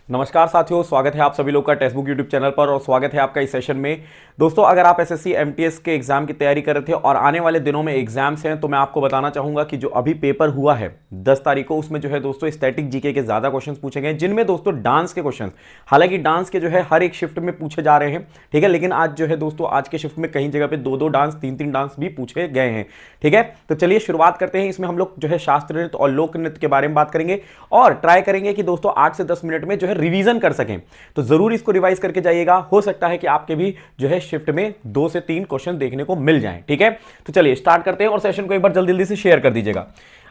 नमस्कार साथियों, स्वागत है आप सभी लोग का टेक्स्टबुक यूट्यूब चैनल पर और स्वागत है आपका इस सेशन में। दोस्तों, अगर आप एसएससी एमटीएस के एग्जाम की तैयारी कर रहे थे और आने वाले दिनों में एग्जाम्स हैं तो मैं आपको बताना चाहूंगा कि जो अभी पेपर हुआ है 10 तारीख को, उसमें जो है दोस्तों स्टैटिक जीके के ज्यादा क्वेश्चंस पूछे गए, जिनमें दोस्तों डांस के क्वेश्चंस, हालांकि डांस के जो है हर एक शिफ्ट में पूछे जा रहे हैं, ठीक है, लेकिन आज जो है दोस्तों आज के शिफ्ट में कहीं जगह पे दो डांस, तीन डांस भी पूछे गए हैं, ठीक है। तो चलिए शुरुआत करते हैं। इसमें हम लोग जो है शास्त्रीय नृत्य और लोक नृत्य के बारे में बात करेंगे और ट्राई करेंगे कि दोस्तों 8 से 10 मिनट में जो है रिवीजन कर सकें। तो जरूर इसको रिवाइज करके जाइएगा, हो सकता है कि आपके भी जो है शिफ्ट में 2 से 3 क्वेश्चन देखने को मिल जाएं, ठीक है। तो चलिए स्टार्ट करते हैं और सेशन को एक बार जल्दी जल्दी से शेयर कर दीजिएगा।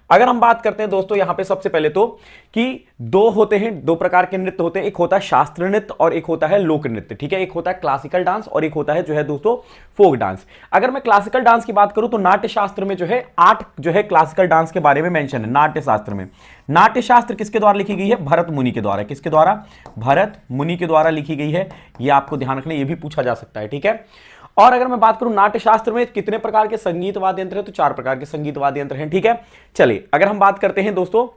अगर हम बात करते हैं दोस्तों यहां पे सबसे पहले तो कि दो होते हैं, दो प्रकार के नृत्य होते हैं, एक होता है शास्त्रीय नृत्य और एक होता है लोक नृत्य, ठीक है। एक होता है क्लासिकल डांस और एक होता है जो है दोस्तों फोक डांस। अगर मैं क्लासिकल डांस की बात करूं तो नाट्य शास्त्र में जो है 8 जो है क्लासिकल डांस के बारे में मेंशन है। नाट्य शास्त्र में, नाट्य शास्त्र किसके द्वारा लिखी गई है? भरत मुनि के द्वारा। किसके द्वारा? भरत मुनि के द्वारा लिखी गई है। यह आपको ध्यान रखना, यह भी पूछा जा सकता है, ठीक है। और अगर मैं बात करूं नाट्य शास्त्र में कितने प्रकार के संगीत वाद्य यंत्र हैं, तो 4 प्रकार के संगीत वाद्य यंत्र हैं, ठीक है। चलिए अगर हम बात करते हैं दोस्तों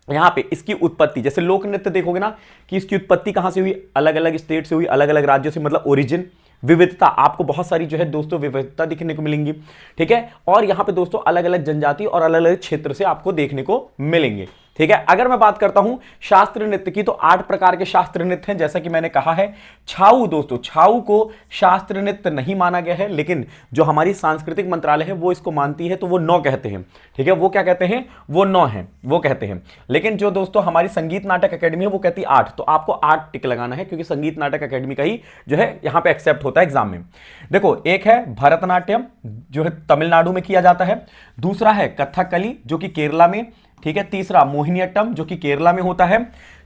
यहां पे इसकी उत्पत्ति, जैसे लोक नृत्य देखोगे ना कि इसकी उत्पत्ति कहां से हुई, अलग अलग स्टेट से हुई, अलग अलग राज्यों से, मतलब ओरिजिन, विविधता, आपको बहुत सारी जो है दोस्तों विविधता दिखने को मिलेंगी, ठीक है। और यहां पे दोस्तों अलग अलग जनजाति और अलग अलग क्षेत्र से आपको देखने को मिलेंगे, ठीक है। अगर मैं बात करता हूं शास्त्रीय नृत्य की तो 8 प्रकार के शास्त्रीय नृत्य हैं, जैसा कि मैंने कहा है। छाऊ दोस्तों, छाऊ को शास्त्रीय नृत्य नहीं माना गया है, लेकिन जो हमारी सांस्कृतिक मंत्रालय है वो इसको मानती है, तो वो 9 कहते हैं, ठीक है। वो क्या कहते हैं? वो 9 है, वो कहते हैं। लेकिन जो दोस्तों हमारी संगीत नाटक अकेडमी है वो कहती है 8, तो आपको 8 टिक लगाना है, क्योंकि संगीत नाटक अकेडमी का ही जो है यहां पे एक्सेप्ट होता है एग्जाम में। देखो, एक है भरतनाट्यम जो है तमिलनाडु में किया जाता है, दूसरा है कथकली जो कि केरला में, ठीक है, तीसरा मोहिनीअट्टम जो कि केरला में होता है,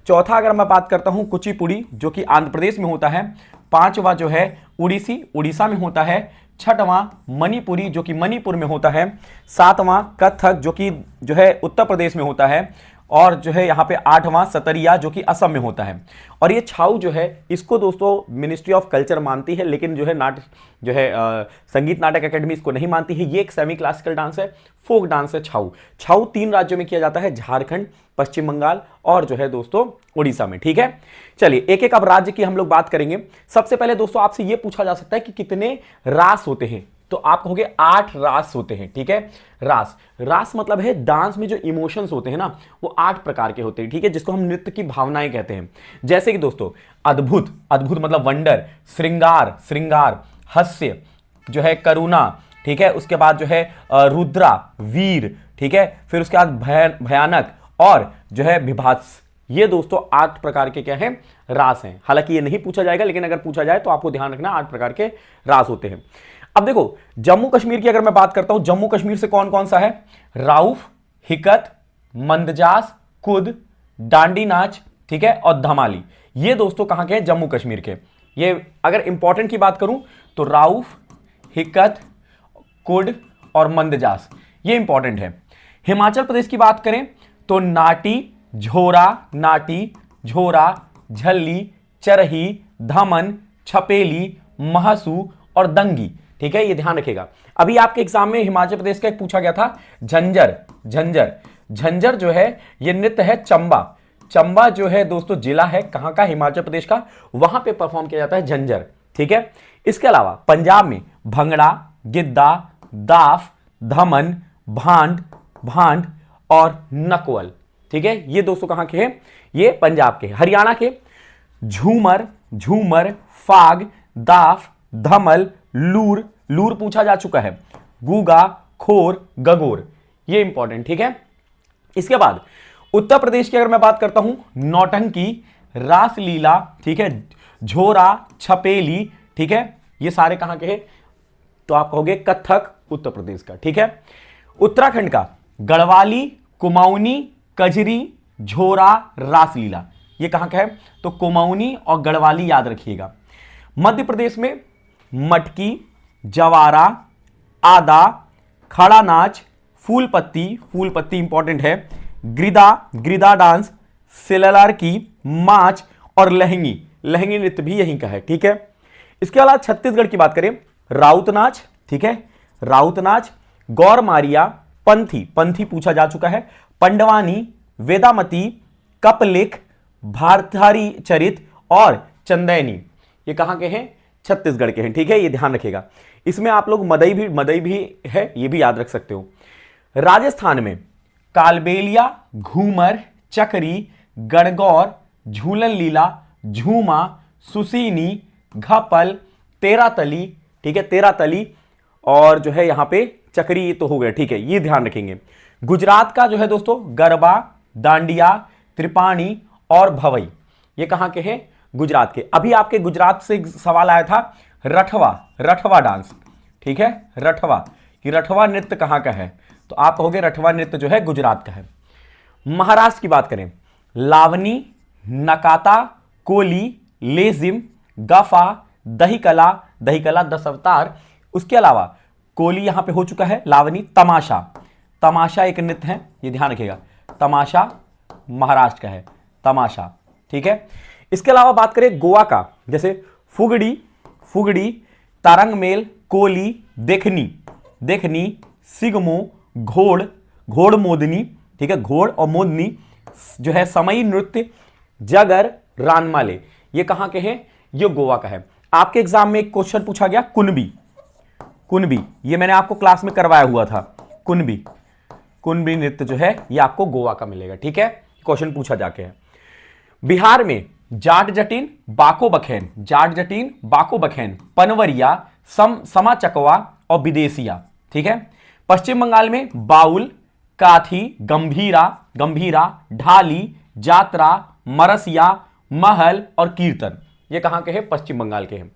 चौथा अगर मैं बात करता हूं कुचिपुड़ी जो कि आंध्र प्रदेश में होता है, पांचवा जो है उड़ीसी, उड़ीसा में होता है, छठवां मणिपुरी जो कि मणिपुर में होता है, सातवां कथक जो कि जो है उत्तर प्रदेश में होता है, और जो है यहां पे 8वां सतरिया जो कि असम में होता है। और ये छाऊ जो है इसको दोस्तों मिनिस्ट्री ऑफ कल्चर मानती है, लेकिन जो है जो है संगीत नाटक एकेडमी इसको नहीं मानती है। ये एक सेमी क्लासिकल डांस है, फोक डांस है छाऊ। छाऊ 3 राज्यों में किया जाता है, झारखंड, पश्चिम बंगाल और जो है दोस्तों उड़ीसा में, ठीक है। चलिए एक एक अब राज्य की हम लोग बात करेंगे। सबसे पहले दोस्तों आपसे यह पूछा जा सकता है कि कितने रास होते हैं, तो आप कहोगे 8 रास होते हैं, ठीक है। रास, रास मतलब है डांस में जो इमोशंस होते हैं ना वो 8 प्रकार के होते हैं, ठीक है, जिसको हम नृत्य की भावनाएं कहते हैं। जैसे कि दोस्तों अद्भुत, अद्भुत मतलब वंडर, श्रृंगार, श्रृंगार, हास्य जो है करुणा, ठीक है, उसके बाद जो है रुद्रा, वीर, ठीक है, फिर उसके बाद भयानक और जो है विभास। ये दोस्तों 8 प्रकार के क्या हैं? रास हैं। हालांकि ये नहीं पूछा जाएगा, लेकिन अगर पूछा जाए तो आपको ध्यान रखना 8 प्रकार के रास होते हैं। अब देखो जम्मू कश्मीर की अगर मैं बात करता हूं, जम्मू कश्मीर से कौन कौन सा है? राउफ, हिकत, मंदजास, कुद, डांडी नाच, ठीक है, और धमाली। ये दोस्तों कहां के हैं? जम्मू कश्मीर के। ये अगर इंपॉर्टेंट की बात करूं तो राउफ, हिकत, कुड और मंदजास, ये इंपॉर्टेंट है। हिमाचल प्रदेश की बात करें तो नाटी, झोरा, नाटी, झोरा, झल्ली, चरही, धमन, छपेली, महसू और दंगी, ठीक है, ये ध्यान रखेगा। अभी आपके एग्जाम में हिमाचल प्रदेश का एक पूछा गया था झंझर, झंझर, झंझर जो है ये नृत्य है चंबा। चंबा जो है दोस्तों जिला है कहां का? हिमाचल प्रदेश का, वहां पे परफॉर्म किया जाता है झंझर, ठीक है। इसके अलावा पंजाब में भंगड़ा, गिद्दा, दाफ, धमन, भांड, भांड और नकवल, ठीक है, ये दोस्तों कहां के हैं? ये पंजाब के। हरियाणा के झूमर, झूमर, फाग, दाफ, धमल, लूर, लूर पूछा जा चुका है, गूगा, खोर, गगोर, ये इंपॉर्टेंट, ठीक है। इसके बाद उत्तर प्रदेश की अगर मैं बात करता हूं, नौटंकी, रासलीला, ठीक है, झोरा, छपेली, ठीक है, ये सारे कहां के हैं? तो आप कहोगे कथक उत्तर प्रदेश का, ठीक है। उत्तराखंड का गढ़वाली, कुमाऊनी, कजरी, झोरा, रासलीला, ये कहां का है? तो कुमाऊनी और गढ़वाली याद रखिएगा। मध्य प्रदेश में मटकी, जवारा, आदा, खड़ा नाच, फूल पत्ती, फूल पत्ती इंपॉर्टेंट है, गिरदा, गिरदा डांस, सिललर की, माच और लहंगी, लहंगी नृत्य भी यहीं का है, ठीक है। इसके अलावा छत्तीसगढ़ की बात करें, राउत नाच, ठीक है, राउत नाच, गौर मारिया, पंथी, पंथी पूछा जा चुका है, पंडवानी, वेदामती, कपलिक, भारतारी चरित और चंदैनी, ये कहां के हैं? छत्तीसगढ़ के हैं। ठीक है, ये ध्यान रखिएगा। इसमें आप लोग मदई भी है, ये भी याद रख सकते हो। राजस्थान में कालबेलिया, घूमर, चकरी, गणगौर, झूलन लीला, झूमा, सुसीनी, घपल, तेरातली, ठीक है, तेरातली, और जो है यहां पे चकरी, ये तो हो गया। ठीक है, ये ध्यान रखेंगे। गुजरात का जो है दोस्तों गरबा, दांडिया, त्रिपाणी और भवई, ये कहां के हैं? गुजरात के। अभी आपके गुजरात से सवाल आया था रठवा, रठवा डांस, ठीक है, रठवा, कि रठवा नृत्य कहां का है? तो आप कहोगे रठवा नृत्य जो है गुजरात का है। महाराष्ट्र की बात करें, लावनी, नकाता, कोली, लेजिम, गफा, दहीकला, दहीकला 10 अवतार। उसके अलावा कोली यहां पे हो चुका है, लावनी, तमाशा, तमाशा एक नृत्य है, ये ध्यान रखिएगा, तमाशा महाराष्ट्र का है, तमाशा। ठीक है, इसके अलावा बात करें गोवा का, जैसे फुगड़ी, फुगड़ी, तारंग मेल, कोली, देखनी, देखनी, सिगमो, घोड़, घोड़ मोदनी, ठीक है, घोड़ और मोदनी जो है, समई नृत्य, जगर, रानमाले, ये कहां के हैं? ये गोवा का है। आपके एग्जाम में एक क्वेश्चन पूछा गया कुनबी, कुनबी, ये मैंने आपको क्लास में करवाया हुआ था। कुनबी, कुनबी नृत्य जो है ये आपको गोवा का मिलेगा। ठीक है, क्वेश्चन पूछा जाके है। बिहार में जाट जटीन, बाको बखेन, जाट जटीन, बाको बखेन, पनवरिया, समा चकवा और विदेशिया। ठीक है, पश्चिम बंगाल में बाउल, काथी, गंभीरा, गंभीरा, ढाली, जात्रा, मरसिया, महल और कीर्तन, ये कहां के हैं? पश्चिम बंगाल के हैं।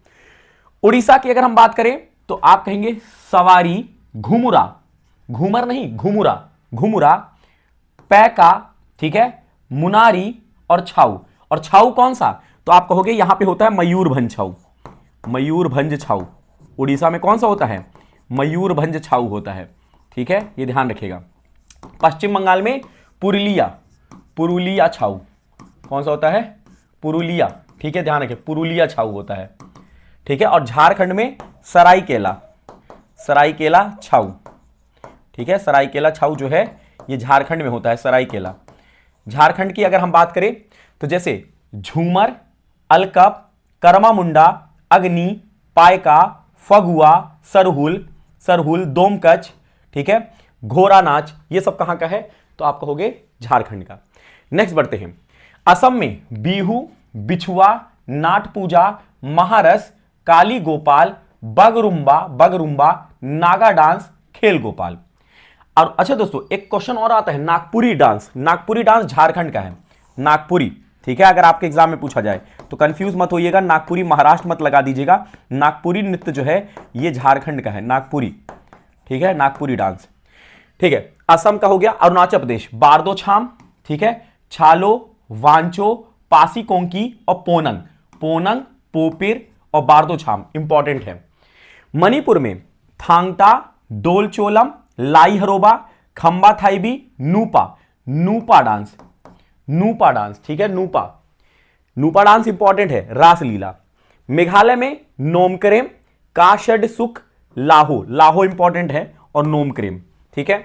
उड़ीसा की अगर हम बात करें तो आप कहेंगे सवारी, घुमुरा, घूमर नहीं घुमुरा, घुमुरा, पैका, ठीक है, मुनारी और छाऊ। और छाऊ कौन सा? तो आप कहोगे यहां पे होता है मयूरभंज छाऊ, मयूरभंज छाऊ। उड़ीसा में कौन सा होता है? मयूरभंज छाऊ होता है। ठीक है, ये ध्यान रखिएगा। पश्चिम बंगाल में पुरुलिया, पुरुलिया छाऊ, कौन सा होता है? पुरुलिया। ठीक है, ध्यान रखिए, पुरुलिया छाऊ होता है। ठीक है, और झारखंड में सरायकेला, सरायकेला छाऊ। ठीक है, सरायकेला छाऊ जो है ये झारखंड में होता है, सरायकेला। झारखंड की अगर हम बात करें तो जैसे झूमर, अलकप, कर्मा मुंडा, अग्नि, पायका, फगुआ, सरहुल, सरहुल, दोमकच, ठीक है, घोड़ा नाच, ये सब कहां का है? तो आप कहोगे झारखंड का। नेक्स्ट बढ़ते हैं। असम में बिहू, बिछुआ, नाट पूजा, महारस, काली गोपाल, बगरुम्बा, बगरुम्बा, नागा डांस, खेल गोपाल। और अच्छा दोस्तों, एक क्वेश्चन और आता है, नागपुरी डांस, नागपुरी डांस झारखंड का है, नागपुरी। ठीक है, अगर आपके एग्जाम में पूछा जाए तो कंफ्यूज मत होइएगा, नागपुरी महाराष्ट्र मत लगा दीजिएगा, नागपुरी नृत्य जो है ये झारखंड का है, नागपुरी। ठीक है, नागपुरी डांस। ठीक है, असम का हो गया। अरुणाचल प्रदेश बारदो छाम, ठीक है, छालो, वांचो, पासी कोंकी और पोनंग, पोनंग, पोपिर और बारदो छाम इंपॉर्टेंट है। मणिपुर में थांगटा, डोलचोलम, लाई हरोबा, खंबा थाईबी, नूपा, नूपा डांस, नूपा डांस। ठीक है, नूपा, नूपा डांस इंपॉर्टेंट है। रासलीला। मेघालय में नोमक्रेम, काशड सुख, लाहो, लाहो इंपॉर्टेंट है, और नोमक्रेम। ठीक है,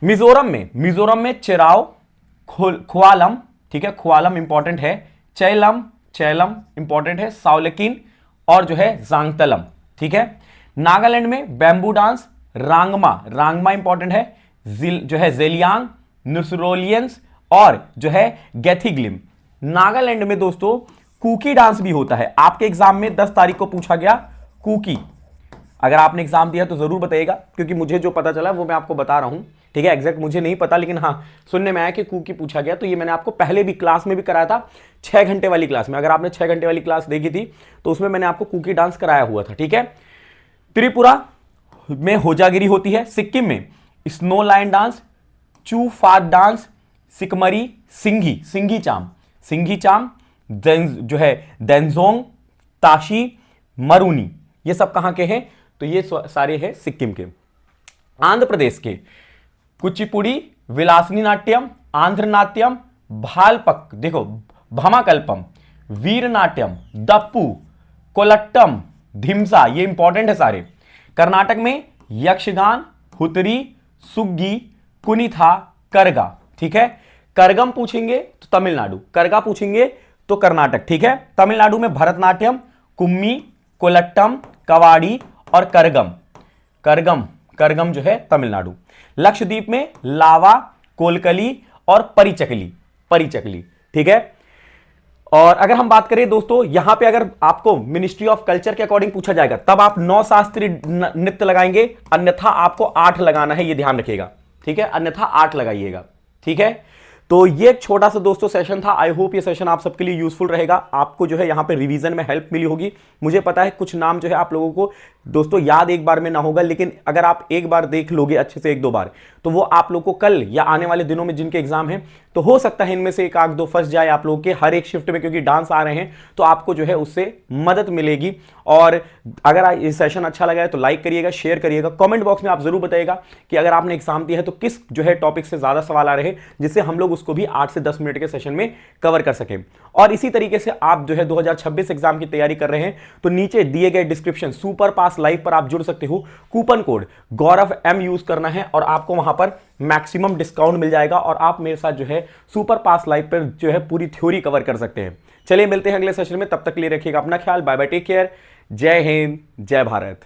मिजोरम में चिराव, ख्वालम, ठीक है, ख्वालम इंपॉर्टेंट है, चैलम, चैलम इंपॉर्टेंट है, सावलकिन और जो है जांगतलम। ठीक है, नागालैंड में bamboo dance, Rangma, Rangma important है, जो है जेलियांग, नुसरोलियंस और जो है गैथिग्लिम। नागालैंड में दोस्तों कुकी डांस भी होता है। आपके एग्जाम में 10 तारीख को पूछा गया कुकी। अगर आपने एग्जाम दिया तो जरूर बताइएगा, क्योंकि मुझे जो पता चला वो मैं आपको बता रहा हूं। ठीक है, एग्जैक्ट मुझे नहीं पता, लेकिन हाँ सुनने में आया कि कुकी पूछा गया। तो ये मैंने आपको पहले भी क्लास में भी कराया था, 6 घंटे वाली क्लास में। अगर आपने 6 घंटे वाली क्लास देखी थी तो उसमें मैंने आपको कुकी डांस कराया हुआ था। ठीक है, त्रिपुरा में होजागिरी होती है। सिक्किम में स्नो लाइन डांस, चू फात डांस, सिकमरी, सिंघी, सिंघी चाम, सिंघी चाम, जो है देंजोंग, ताशी, मरूनी, ये सब कहां के हैं? तो ये सारे हैं सिक्किम के। आंध्र प्रदेश के कुचिपुड़ी, विलासनी नाट्यम, आंध्र नाट्यम, भालपक, देखो भमाकल्पम, वीर नाट्यम, दप्पू, कोलट्टम, धिमसा, ये इंपॉर्टेंट है सारे। कर्नाटक में यक्षगान, हुतरी, सुग्गी, कुनिथा, करगा। ठीक है, करगम पूछेंगे तो तमिलनाडु, करगा पूछेंगे तो कर्नाटक। ठीक है, तमिलनाडु में भरतनाट्यम, कुम्मी, कोलट्टम, कवाड़ी और करगम। करगम, करगम जो है तमिलनाडु। लक्षद्वीप में लावा, कोलकली और परिचकली, परिचकली। ठीक है, और अगर हम बात करें दोस्तों, यहां पे अगर आपको मिनिस्ट्री ऑफ कल्चर के अकॉर्डिंग पूछा जाएगा तब आप 9 शास्त्रीय नृत्य लगाएंगे, अन्यथा आपको 8 लगाना है, ये ध्यान रखिएगा। ठीक है, अन्यथा 8 लगाइएगा। ठीक है, तो ये एक छोटा सा दोस्तों सेशन था। आई होप ये सेशन आप सबके लिए यूजफुल रहेगा, आपको जो है यहां पे रिवीजन में हेल्प मिली होगी। मुझे पता है कुछ नाम जो है आप लोगों को दोस्तों याद एक बार में ना होगा, लेकिन अगर आप एक बार देख लोगे अच्छे से, 1-2 बार, तो वो आप लोग को कल या आने वाले दिनों में जिनके एग्जाम है, तो हो सकता है इनमें से 1-2 फंस जाए आप लोगों के हर एक शिफ्ट में, क्योंकि डांस आ रहे हैं तो आपको जो है उससे मदद मिलेगी। और अगर ये सेशन अच्छा लगा है तो लाइक करिएगा, शेयर करिएगा, कमेंट बॉक्स में आप जरूर बताइएगा कि अगर आपने एग्जाम दिया है तो किस जो है टॉपिक से ज्यादा सवाल आ रहे हैं, जिससे हम लोग उसको भी 8 से 10 मिनट के सेशन में कवर कर सकें। और इसी तरीके से आप जो है 2026 एग्जाम की तैयारी कर रहे हैं तो नीचे दिए गए डिस्क्रिप्शन सुपर पास लाइव पर आप जुड़ सकते हो। कूपन कोड गौरव एम यूज करना है और आपको वहां पर मैक्सिमम डिस्काउंट मिल जाएगा और आप मेरे साथ जो है सुपर पास लाइव पर जो है पूरी थ्योरी कवर कर सकते हैं। चलिए मिलते हैं अगले सेशन में, तब तक के लिए रखिएगा अपना ख्याल। बाय बाय, टेक केयर, जय हिंद, जय भारत।